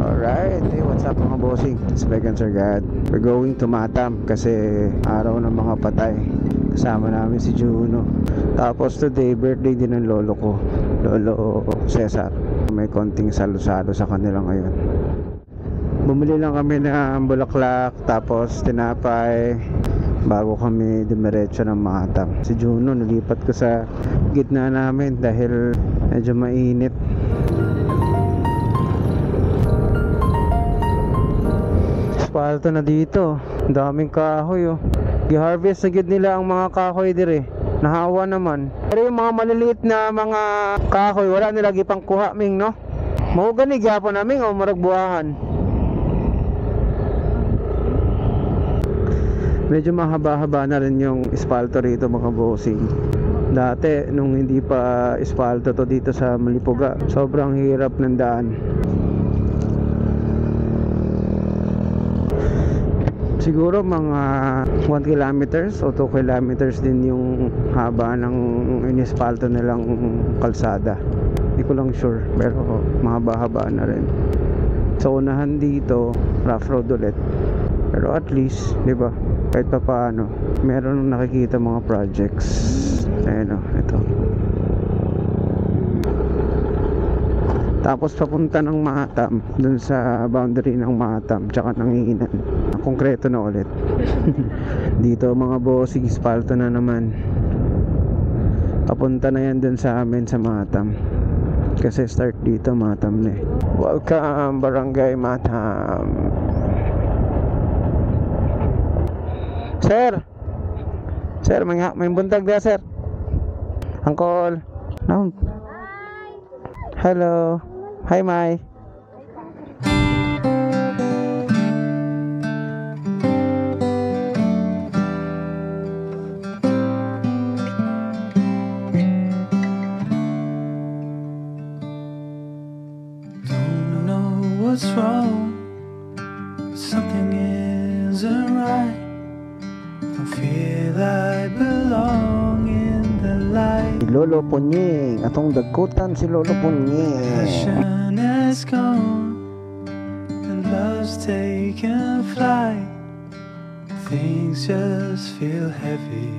Alright, hey, what's up mga bossing? It's Vegan Sir God. We're going to Matam kasi araw ng mga patay. Kasama namin si Juno. Tapos today, birthday din ng lolo ko, Lolo Cesar. May konting salo-salo sa kanila ngayon. Bumili lang kami ng bulaklak, tapos tinapay, bago kami dumiretso ng Matam. Si Juno, nalipat ko sa gitna namin dahil medyo mainit. Palto na dito, ang daming kahoy oh. Gi-harvest na gid nila ang mga kahoy dire. Nahawa naman. Pero yung mga maliliit na mga kahoy wala nila gipang kuha ming no. Mao gani gyapon naming o maragbuahan. Medyo mahaba-haba na rin yung espalto rito mga bossing. Dati nung hindi pa espalto to dito sa Malipuga, sobrang hirap ng daan. Siguro mga 1 kilometers o 2 kilometers din yung haba ng inispalto nilang kalsada. Hindi ko lang sure, pero mahaba-haba na rin. Sa unahan dito, rough road ulit. Pero at least, di ba, kahit pa paano, meron nakikita mga projects. Ayan o, ito. Tapos papunta ng Matam, dun sa boundary ng Matam tsaka ng Iinan. Konkreto na ulit. Dito mga bossing, espalto na naman. Papunta na yan dun sa amin sa Matam. Kasi start dito Matam na eh. Welcome Barangay Matam. Sir, sir, may buntag na sir. Uncle, no. Hello. Hi, Mai. Don't know what's wrong. Something isn't right. Don't feel I belong in the light. Lolo Punying, atong dagkutan si Lolo Punying. Passion has gone and love's taken flight. Things just feel heavy.